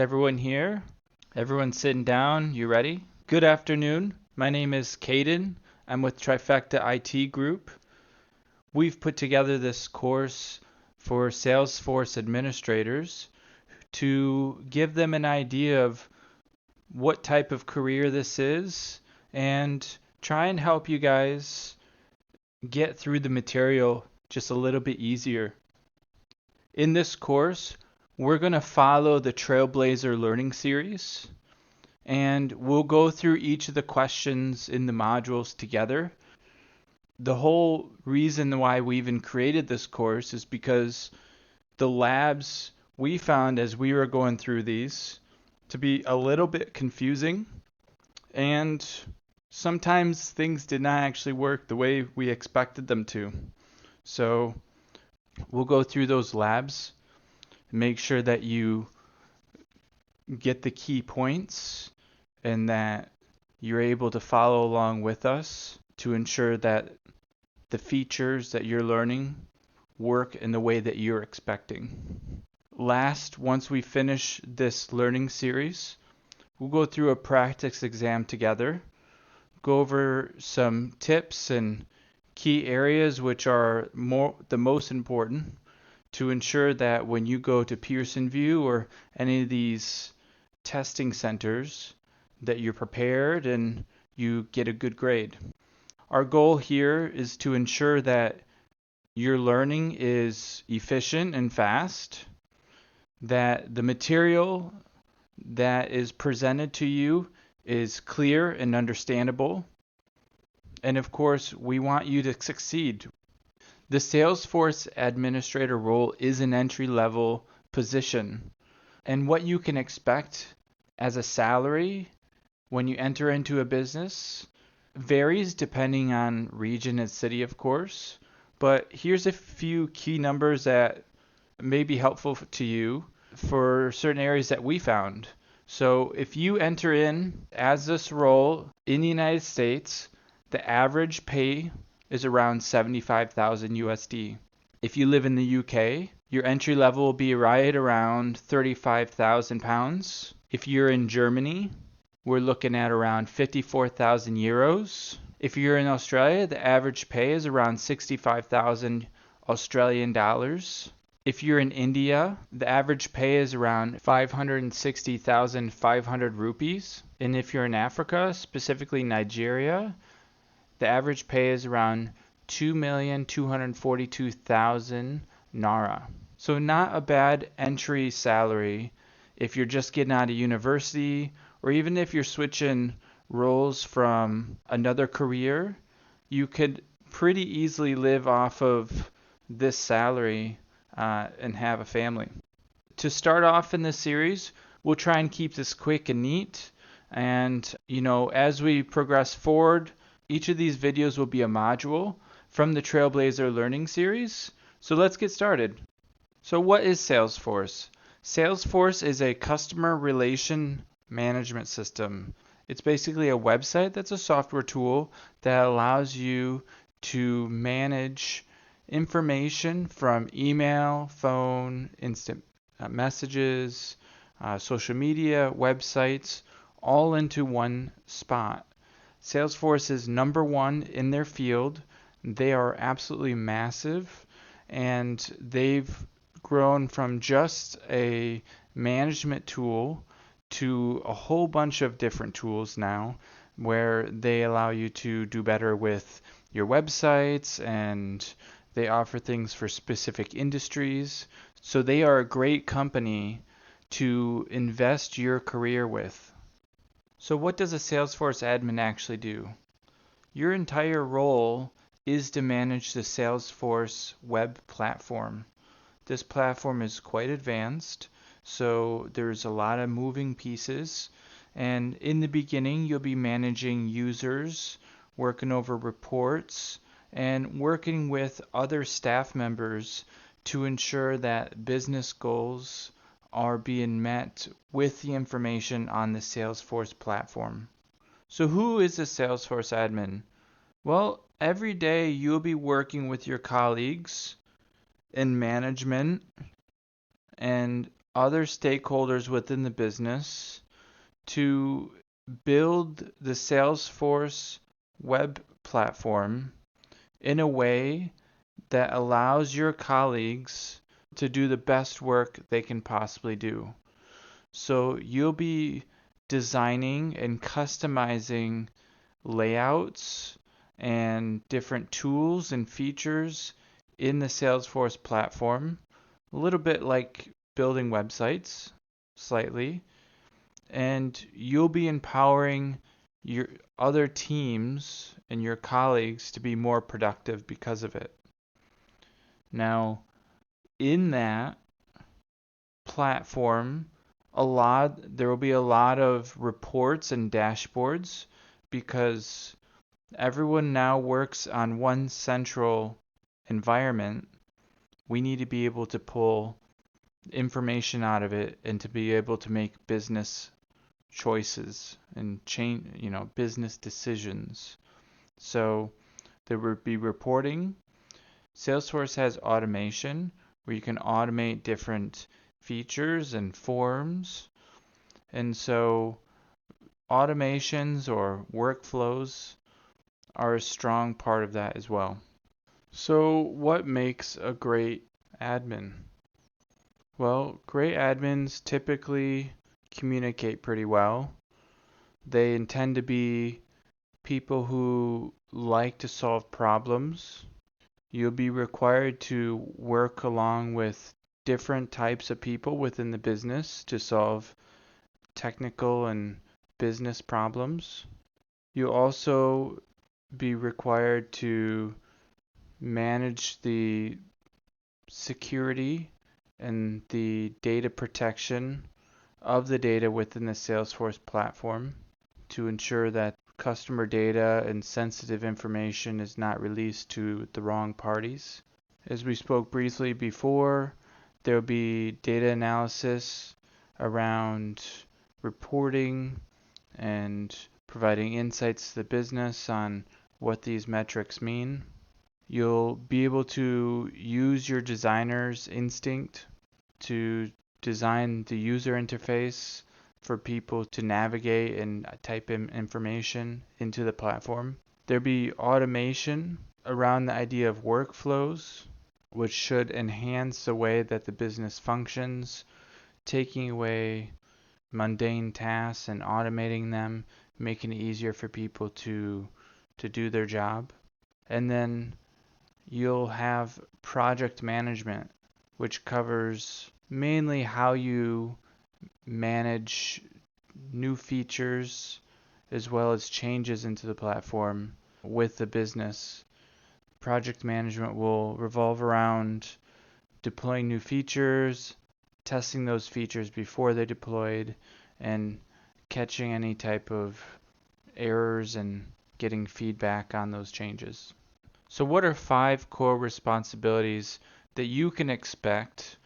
everyone here? Everyone sitting down? You ready? Good afternoon. My name is Caden. I'm with Trifecta IT Group. We've put together this course for Salesforce administrators to give them an idea of what type of career this is and try and help you guys get through the material just a little bit easier. In this course, we're going to follow the Trailblazer learning series, and we'll go through each of the questions in the modules together. The whole reason why we even created this course is because the labs we found as we were going through these to be a little bit confusing, and sometimes things did not actually work the way we expected them to. So we'll go through those labs, make sure that you get the key points and that you're able to follow along with us to ensure that the features that you're learning work in the way that you're expecting. Last, once we finish this learning series, we'll go through a practice exam together, go over some tips and key areas which are the most important to ensure that when you go to Pearson VUE or any of these testing centers that you're prepared and you get a good grade. Our goal here is to ensure that your learning is efficient and fast, that the material that is presented to you is clear and understandable, and of course we want you to succeed. The Salesforce Administrator role is an entry-level position, and what you can expect as a salary when you enter into a business varies depending on region and city, of course, but here's a few key numbers that may be helpful to you for certain areas that we found. So if you enter in as this role in the United States, the average pay is around 75,000 USD. If you live in the UK, your entry level will be right around 35,000 pounds. If you're in Germany, we're looking at around 54,000 euros. If you're in Australia, the average pay is around 65,000 Australian dollars. If you're in India, the average pay is around 560,500 rupees. And if you're in Africa, specifically Nigeria, the average pay is around 2,242,000 Naira. So not a bad entry salary if you're just getting out of university, or even if you're switching roles from another career, you could pretty easily live off of this salary and have a family. To start off in this series, we'll try and keep this quick and neat. And, as we progress forward, each of these videos will be a module from the Trailblazer learning series. So let's get started. So what is Salesforce? Salesforce is a customer relation management system. It's basically a website that's a software tool that allows you to manage information from email, phone, instant messages, social media, websites, all into one spot. Salesforce is number one in their field. They are absolutely massive, and they've grown from just a management tool to a whole bunch of different tools now, where they allow you to do better with your websites, and they offer things for specific industries. So they are a great company to invest your career with. So what does a Salesforce admin actually do? Your entire role is to manage the Salesforce web platform. This platform is quite advanced, so there's a lot of moving pieces. And in the beginning, you'll be managing users, working over reports, and working with other staff members to ensure that business goals are being met with the information on the Salesforce platform. So who is a Salesforce admin? Well, every day you'll be working with your colleagues in management and other stakeholders within the business to build the Salesforce web platform in a way that allows your colleagues to do the best work they can possibly do. So you'll be designing and customizing layouts and different tools and features in the Salesforce platform, a little bit like building websites, slightly, and you'll be empowering your other teams and your colleagues to be more productive because of it. Now, in that platform, there will be a lot of reports and dashboards because everyone now works on one central environment. We need to be able to pull information out of it and to be able to make business choices and business decisions. So there would be reporting. Salesforce has automation where you can automate different features and forms. And so automations or workflows are a strong part of that as well. So what makes a great admin? Well, great admins typically communicate pretty well. They intend to be people who like to solve problems. You'll be required to work along with different types of people within the business to solve technical and business problems. You'll also be required to manage the security and the data protection of the data within the Salesforce platform to ensure that customer data and sensitive information is not released to the wrong parties. As we spoke briefly before, there will be data analysis around reporting and providing insights to the business on what these metrics mean. You'll be able to use your designer's instinct to design the user interface for people to navigate and type in information into the platform. There'll be automation around the idea of workflows, which should enhance the way that the business functions, taking away mundane tasks and automating them, making it easier for people to do their job. And then you'll have project management, which covers mainly how you manage new features as well as changes into the platform with the business. Project management will revolve around deploying new features, testing those features before they're deployed, and catching any type of errors and getting feedback on those changes. So what are 5 core responsibilities that you can expect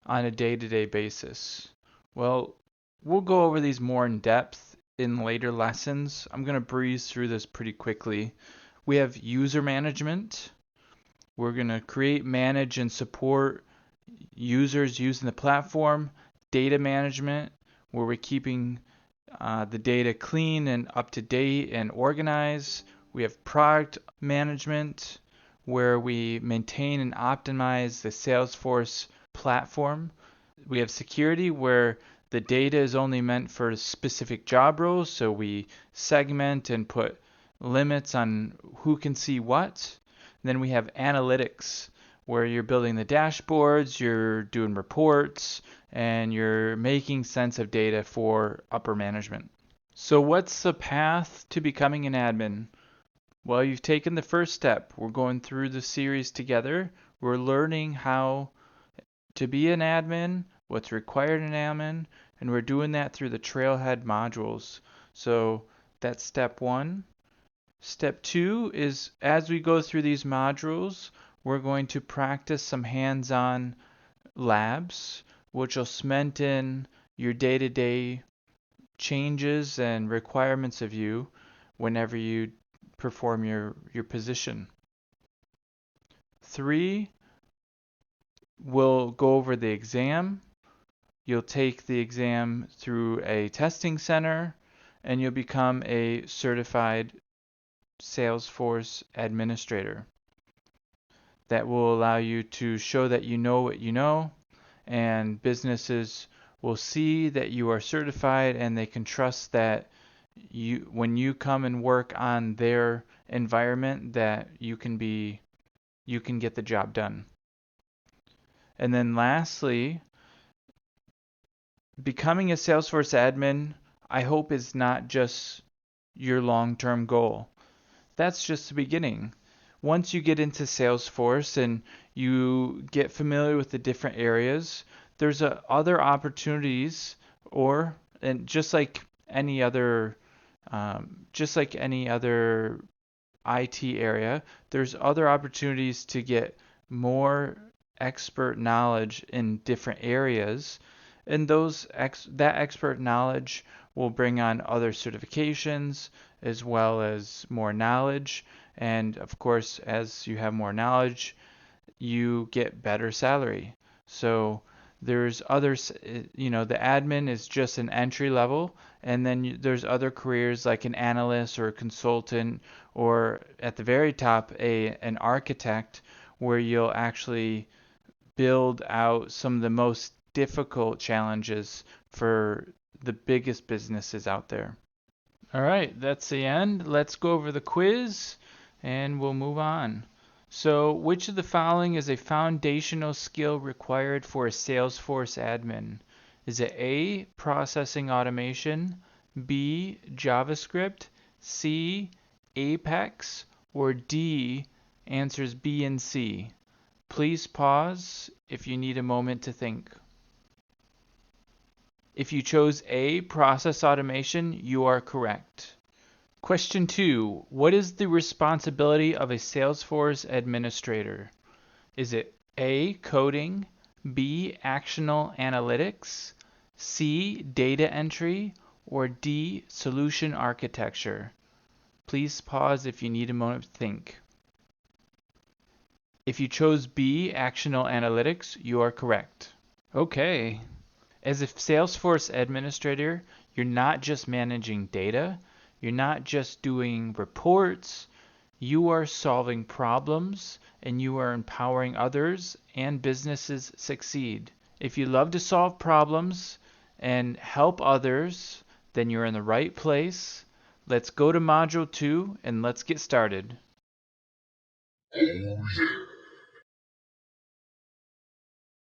on a day-to-day basis? Well, we'll go over these more in depth in later lessons. I'm going to breeze through this pretty quickly. We have user management. We're going to create, manage, and support users using the platform. Data management, where we're keeping the data clean and up to date and organized. We have product management, where we maintain and optimize the Salesforce platform. We have security, where the data is only meant for specific job roles, so we segment and put limits on who can see what. And then we have analytics, where you're building the dashboards, you're doing reports, and you're making sense of data for upper management. So what's the path to becoming an admin? Well, you've taken the first step. We're going through the series together. We're learning how to be an admin, what's required in an admin, and we're doing that through the Trailhead modules. So that's step 1. Step 2 is, as we go through these modules, we're going to practice some hands-on labs, which will cement in your day-to-day changes and requirements of you whenever you perform your position. 3, we'll go over the exam. You'll take the exam through a testing center, and you'll become a certified Salesforce Administrator. That will allow you to show that you know what you know, and businesses will see that you are certified and they can trust that when you come and work on their environment, that you can get the job done. And then lastly, becoming a Salesforce admin, I hope, is not just your long-term goal. That's just the beginning. Once you get into Salesforce and you get familiar with the different areas, there's other opportunities, and just like any other IT area, there's other opportunities to get more expert knowledge in different areas, and that expert knowledge will bring on other certifications as well as more knowledge. And of course, as you have more knowledge, you get better salary. So there's others, the admin is just an entry level, and then there's other careers like an analyst or a consultant, or at the very top, an architect, where you'll actually build out some of the most difficult challenges for the biggest businesses out there. All right, that's the end. Let's go over the quiz and we'll move on. So, which of the following is a foundational skill required for a Salesforce admin? Is it A, processing automation, B, JavaScript, C, Apex, or D, answers B and C? Please pause if you need a moment to think. If you chose A, process automation, you are correct. Question 2. What is the responsibility of a Salesforce administrator? Is it A, coding, B, actional analytics, C, data entry, or D, solution architecture? Please pause if you need a moment to think. If you chose B, actional analytics, you are correct. Okay. As a Salesforce administrator, you're not just managing data, you're not just doing reports, you are solving problems and you are empowering others and businesses succeed. If you love to solve problems and help others, then you're in the right place. Let's go to Module 2 and let's get started. Oh yeah.